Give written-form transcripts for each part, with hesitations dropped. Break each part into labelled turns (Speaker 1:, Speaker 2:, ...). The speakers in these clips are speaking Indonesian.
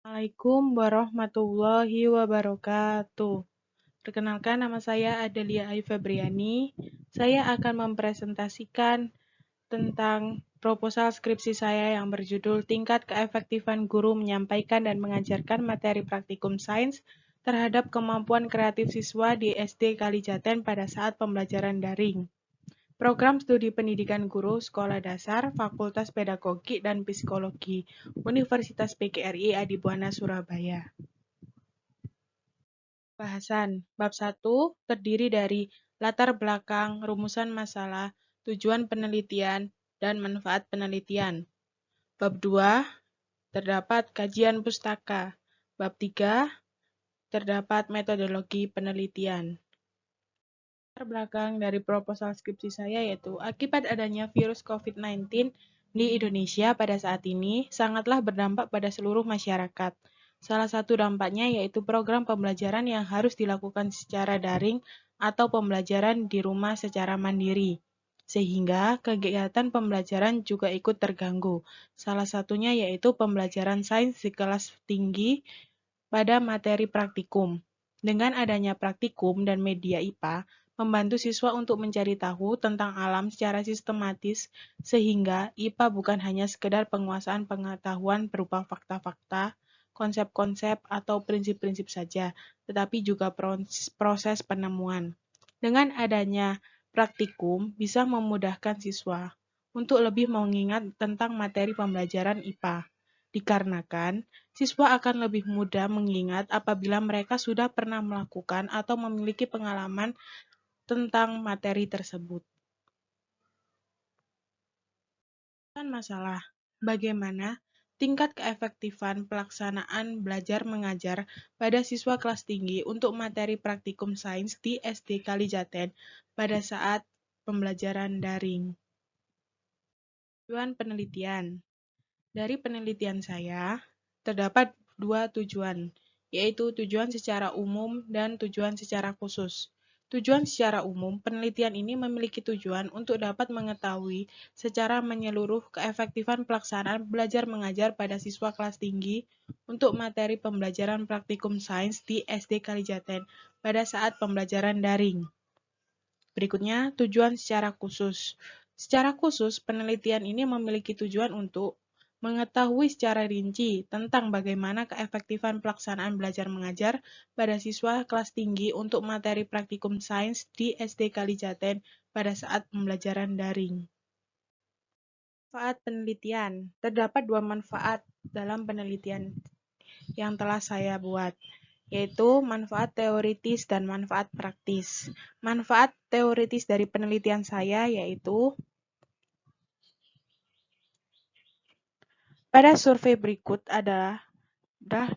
Speaker 1: Assalamualaikum warahmatullahi wabarakatuh. Perkenalkan, nama saya Adelia Ai Febriani. Saya akan mempresentasikan tentang proposal skripsi saya yang berjudul Tingkat Keefektifan Guru Menyampaikan dan Mengajarkan Materi Praktikum Sains terhadap Kemampuan Kreatif Siswa di SD Kalijaten pada saat pembelajaran daring. Program Studi Pendidikan Guru Sekolah Dasar, Fakultas Pedagogi dan Psikologi, Universitas PGRI Adibuana Surabaya. Bahasan Bab 1 terdiri dari latar belakang, rumusan masalah, tujuan penelitian, dan manfaat penelitian. Bab 2 terdapat kajian pustaka. Bab 3 terdapat metodologi penelitian. Latar belakang dari proposal skripsi saya yaitu akibat adanya virus COVID-19 di Indonesia pada saat ini sangatlah berdampak pada seluruh masyarakat. Salah satu dampaknya yaitu program pembelajaran yang harus dilakukan secara daring atau pembelajaran di rumah secara mandiri. Sehingga kegiatan pembelajaran juga ikut terganggu. Salah satunya yaitu pembelajaran sains di kelas tinggi pada materi praktikum. Dengan adanya praktikum dan media IPA, membantu siswa untuk mencari tahu tentang alam secara sistematis, sehingga IPA bukan hanya sekedar penguasaan pengetahuan berupa fakta-fakta, konsep-konsep, atau prinsip-prinsip saja, tetapi juga proses penemuan. Dengan adanya praktikum, bisa memudahkan siswa untuk lebih mengingat tentang materi pembelajaran IPA, dikarenakan siswa akan lebih mudah mengingat apabila mereka sudah pernah melakukan atau memiliki pengalaman tentang materi tersebut. Masalah, bagaimana tingkat keefektifan pelaksanaan belajar mengajar pada siswa kelas tinggi untuk materi praktikum sains di SD Kalijaten pada saat pembelajaran daring. Tujuan penelitian. Dari penelitian saya, terdapat dua tujuan, yaitu tujuan secara umum dan tujuan secara khusus. Tujuan secara umum, penelitian ini memiliki tujuan untuk dapat mengetahui secara menyeluruh keefektifan pelaksanaan belajar mengajar pada siswa kelas tinggi untuk materi pembelajaran praktikum sains di SD Kalijaten pada saat pembelajaran daring. Berikutnya, tujuan secara khusus. Secara khusus, penelitian ini memiliki tujuan untuk mengetahui secara rinci tentang bagaimana keefektifan pelaksanaan belajar mengajar pada siswa kelas tinggi untuk materi praktikum sains di SD Kalijaten pada saat pembelajaran daring. Manfaat penelitian. Terdapat dua manfaat dalam penelitian yang telah saya buat, yaitu manfaat teoritis dan manfaat praktis. Manfaat teoritis dari penelitian saya yaitu pada survei berikut adalah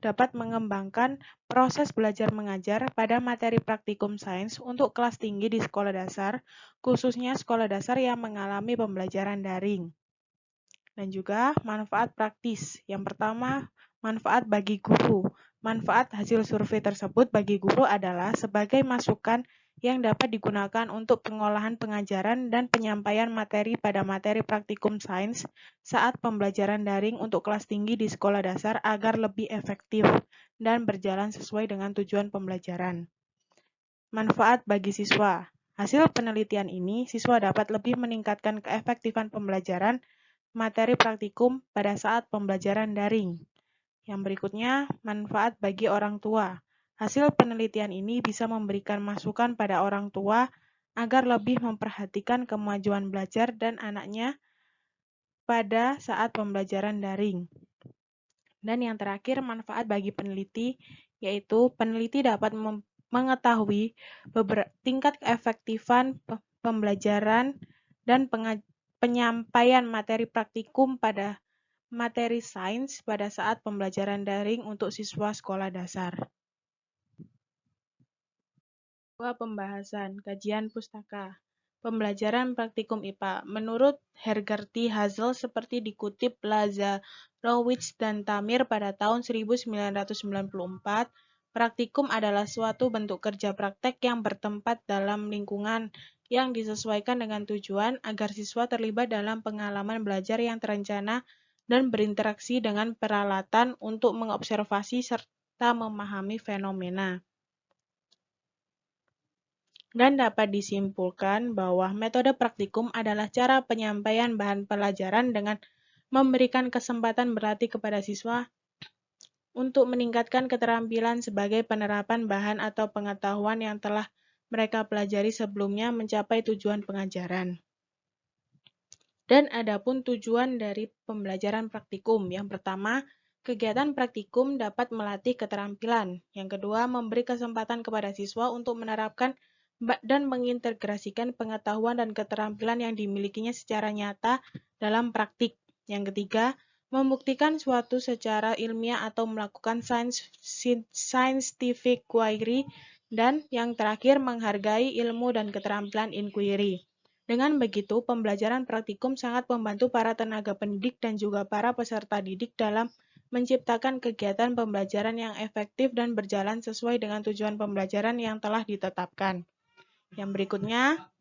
Speaker 1: dapat mengembangkan proses belajar mengajar pada materi praktikum sains untuk kelas tinggi di sekolah dasar, khususnya sekolah dasar yang mengalami pembelajaran daring. Dan juga manfaat praktis. Yang pertama, manfaat bagi guru. Manfaat hasil survei tersebut bagi guru adalah sebagai masukan yang dapat digunakan untuk pengolahan pengajaran dan penyampaian materi pada materi praktikum sains saat pembelajaran daring untuk kelas tinggi di sekolah dasar agar lebih efektif dan berjalan sesuai dengan tujuan pembelajaran. Manfaat bagi siswa. Hasil penelitian ini, siswa dapat lebih meningkatkan keefektifan pembelajaran materi praktikum pada saat pembelajaran daring. Yang berikutnya, manfaat bagi orang tua. Hasil penelitian ini bisa memberikan masukan pada orang tua agar lebih memperhatikan kemajuan belajar dan anaknya pada saat pembelajaran daring. Dan yang terakhir, manfaat bagi peneliti, yaitu peneliti dapat mengetahui tingkat keefektifan pembelajaran dan penyampaian materi praktikum pada materi sains pada saat pembelajaran daring untuk siswa sekolah dasar. Pembahasan kajian pustaka. Pembelajaran praktikum IPA. Menurut Hergerty Hazel seperti dikutip Lazarowicz dan Tamir pada tahun 1994, praktikum adalah suatu bentuk kerja praktek yang bertempat dalam lingkungan yang disesuaikan dengan tujuan agar siswa terlibat dalam pengalaman belajar yang terencana dan berinteraksi dengan peralatan untuk mengobservasi serta memahami fenomena. Dan dapat disimpulkan bahwa metode praktikum adalah cara penyampaian bahan pelajaran dengan memberikan kesempatan berlatih kepada siswa untuk meningkatkan keterampilan sebagai penerapan bahan atau pengetahuan yang telah mereka pelajari sebelumnya mencapai tujuan pengajaran. Dan adapun tujuan dari pembelajaran praktikum. Yang pertama, kegiatan praktikum dapat melatih keterampilan. Yang kedua, memberi kesempatan kepada siswa untuk menerapkan dan mengintegrasikan pengetahuan dan keterampilan yang dimilikinya secara nyata dalam praktik. Yang ketiga, membuktikan suatu secara ilmiah atau melakukan scientific query. Dan yang terakhir, menghargai ilmu dan keterampilan inquiry. Dengan begitu, pembelajaran praktikum sangat membantu para tenaga pendidik dan juga para peserta didik dalam menciptakan kegiatan pembelajaran yang efektif dan berjalan sesuai dengan tujuan pembelajaran yang telah ditetapkan. Yang berikutnya,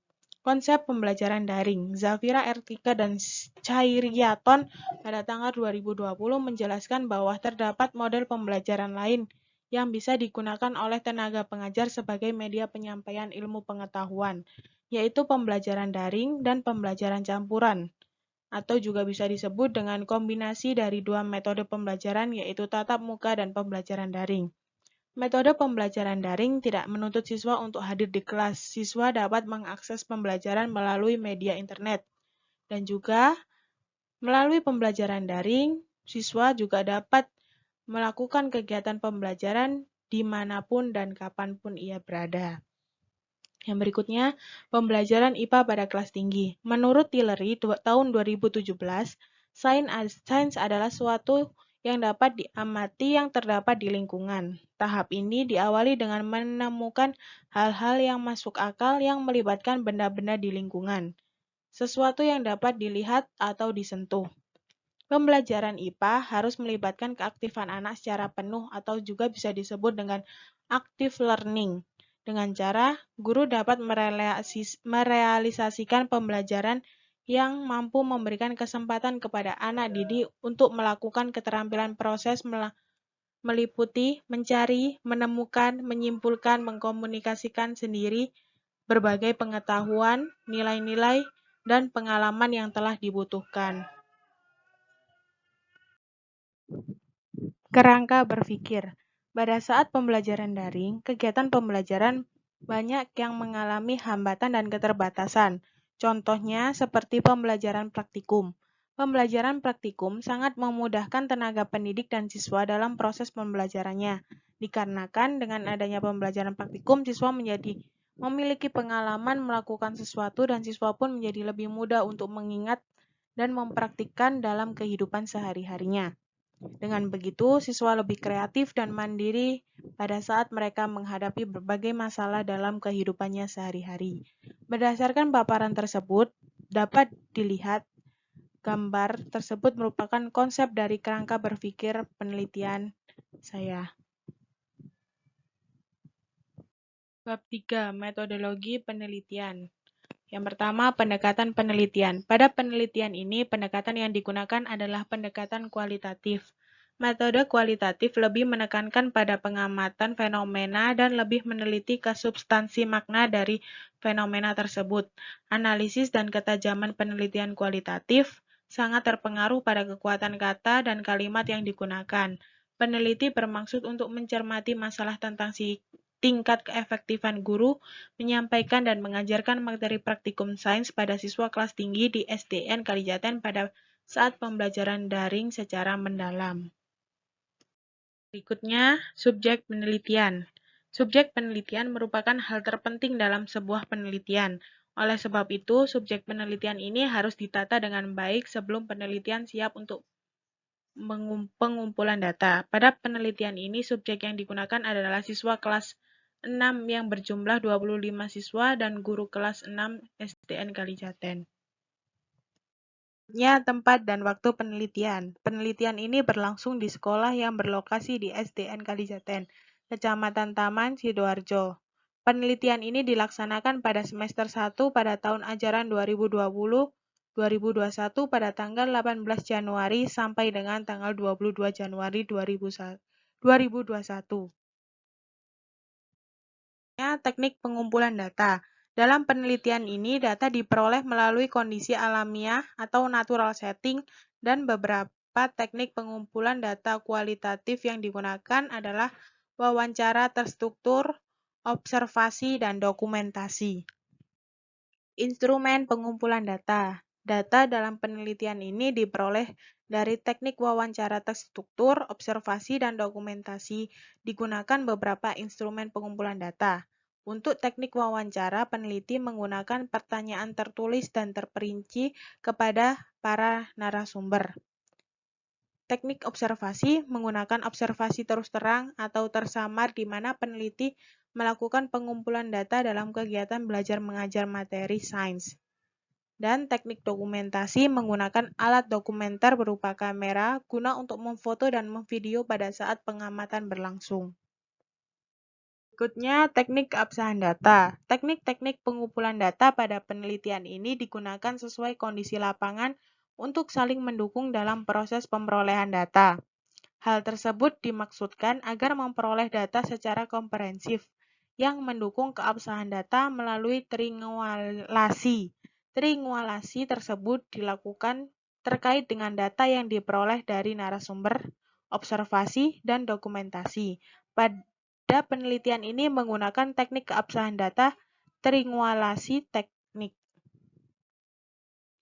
Speaker 1: konsep pembelajaran daring. Zafira Ertika dan Cairyaton pada tanggal 2020 menjelaskan bahwa terdapat model pembelajaran lain yang bisa digunakan oleh tenaga pengajar sebagai media penyampaian ilmu pengetahuan, yaitu pembelajaran daring dan pembelajaran campuran, atau juga bisa disebut dengan kombinasi dari dua metode pembelajaran, yaitu tatap muka dan pembelajaran daring. Metode pembelajaran daring tidak menuntut siswa untuk hadir di kelas. Siswa dapat mengakses pembelajaran melalui media internet. Dan juga melalui pembelajaran daring, siswa juga dapat melakukan kegiatan pembelajaran dimanapun dan kapanpun ia berada. Yang berikutnya, pembelajaran IPA pada kelas tinggi. Menurut Tillery, tahun 2017, sains adalah suatu yang dapat diamati yang terdapat di lingkungan. Tahap ini diawali dengan menemukan hal-hal yang masuk akal yang melibatkan benda-benda di lingkungan, sesuatu yang dapat dilihat atau disentuh. Pembelajaran IPA harus melibatkan keaktifan anak secara penuh atau juga bisa disebut dengan active learning. Dengan cara, guru dapat merealisasikan pembelajaran yang mampu memberikan kesempatan kepada anak didik untuk melakukan keterampilan proses meliputi, mencari, menemukan, menyimpulkan, mengkomunikasikan sendiri berbagai pengetahuan, nilai-nilai, dan pengalaman yang telah dibutuhkan. Kerangka berpikir. Pada saat pembelajaran daring, kegiatan pembelajaran banyak yang mengalami hambatan dan keterbatasan. Contohnya seperti pembelajaran praktikum. Pembelajaran praktikum sangat memudahkan tenaga pendidik dan siswa dalam proses pembelajarannya. Dikarenakan dengan adanya pembelajaran praktikum, siswa memiliki pengalaman melakukan sesuatu dan siswa pun menjadi lebih mudah untuk mengingat dan mempraktikkan dalam kehidupan sehari-harinya. Dengan begitu, siswa lebih kreatif dan mandiri pada saat mereka menghadapi berbagai masalah dalam kehidupannya sehari-hari. Berdasarkan paparan tersebut, dapat dilihat gambar tersebut merupakan konsep dari kerangka berpikir penelitian saya. Bab 3. Metodologi penelitian. Yang pertama, pendekatan penelitian. Pada penelitian ini, pendekatan yang digunakan adalah pendekatan kualitatif. Metode kualitatif lebih menekankan pada pengamatan fenomena dan lebih meneliti ke substansi makna dari fenomena tersebut. Analisis dan ketajaman penelitian kualitatif sangat terpengaruh pada kekuatan kata dan kalimat yang digunakan. Peneliti bermaksud untuk mencermati masalah tentang tingkat keefektifan guru menyampaikan dan mengajarkan materi praktikum sains pada siswa kelas tinggi di SDN Kalijaten pada saat pembelajaran daring secara mendalam. Berikutnya, subjek penelitian. Subjek penelitian merupakan hal terpenting dalam sebuah penelitian. Oleh sebab itu, subjek penelitian ini harus ditata dengan baik sebelum penelitian siap untuk pengumpulan data. Pada penelitian ini, subjek yang digunakan adalah siswa kelas 6 yang berjumlah 25 siswa dan guru kelas 6 SDN Kalijaten. Tempat dan waktu penelitian. Penelitian ini berlangsung di sekolah yang berlokasi di SDN Kalijaten, Kecamatan Taman, Sidoarjo. Penelitian ini dilaksanakan pada semester 1 pada tahun ajaran 2020 2021 pada tanggal 18 Januari sampai dengan tanggal 22 Januari 2021. Teknik pengumpulan data. Dalam penelitian ini, data diperoleh melalui kondisi alamiah atau natural setting, dan beberapa teknik pengumpulan data kualitatif yang digunakan adalah wawancara terstruktur, observasi, dan dokumentasi. Instrumen pengumpulan data. Data dalam penelitian ini diperoleh dari teknik wawancara terstruktur, observasi, dan dokumentasi. Digunakan beberapa instrumen pengumpulan data. Untuk teknik wawancara, peneliti menggunakan pertanyaan tertulis dan terperinci kepada para narasumber. Teknik observasi menggunakan observasi terus terang atau tersamar di mana peneliti melakukan pengumpulan data dalam kegiatan belajar mengajar materi sains. Dan teknik dokumentasi menggunakan alat dokumenter berupa kamera guna untuk memfoto dan memvideo pada saat pengamatan berlangsung. Berikutnya, teknik keabsahan data. Teknik-teknik pengumpulan data pada penelitian ini digunakan sesuai kondisi lapangan untuk saling mendukung dalam proses pemrolehan data. Hal tersebut dimaksudkan agar memperoleh data secara komprehensif yang mendukung keabsahan data melalui triangulasi. Triangulasi tersebut dilakukan terkait dengan data yang diperoleh dari narasumber, observasi, dan dokumentasi. Pada penelitian ini menggunakan teknik keabsahan data triangulasi teknik.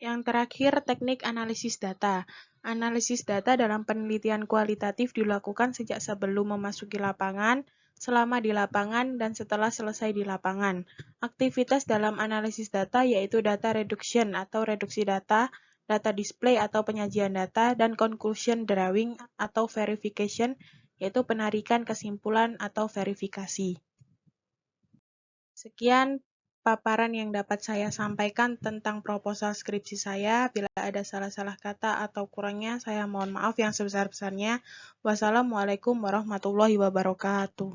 Speaker 1: Yang terakhir, teknik analisis data. Analisis data dalam penelitian kualitatif dilakukan sejak sebelum memasuki lapangan, selama di lapangan, dan setelah selesai di lapangan. Aktivitas dalam analisis data yaitu data reduction atau reduksi data, data display atau penyajian data, dan conclusion drawing atau verification yaitu penarikan kesimpulan atau verifikasi. Sekian paparan yang dapat saya sampaikan tentang proposal skripsi saya. Bila ada salah-salah kata atau kurangnya, saya mohon maaf yang sebesar-besarnya. Wassalamualaikum warahmatullahi wabarakatuh.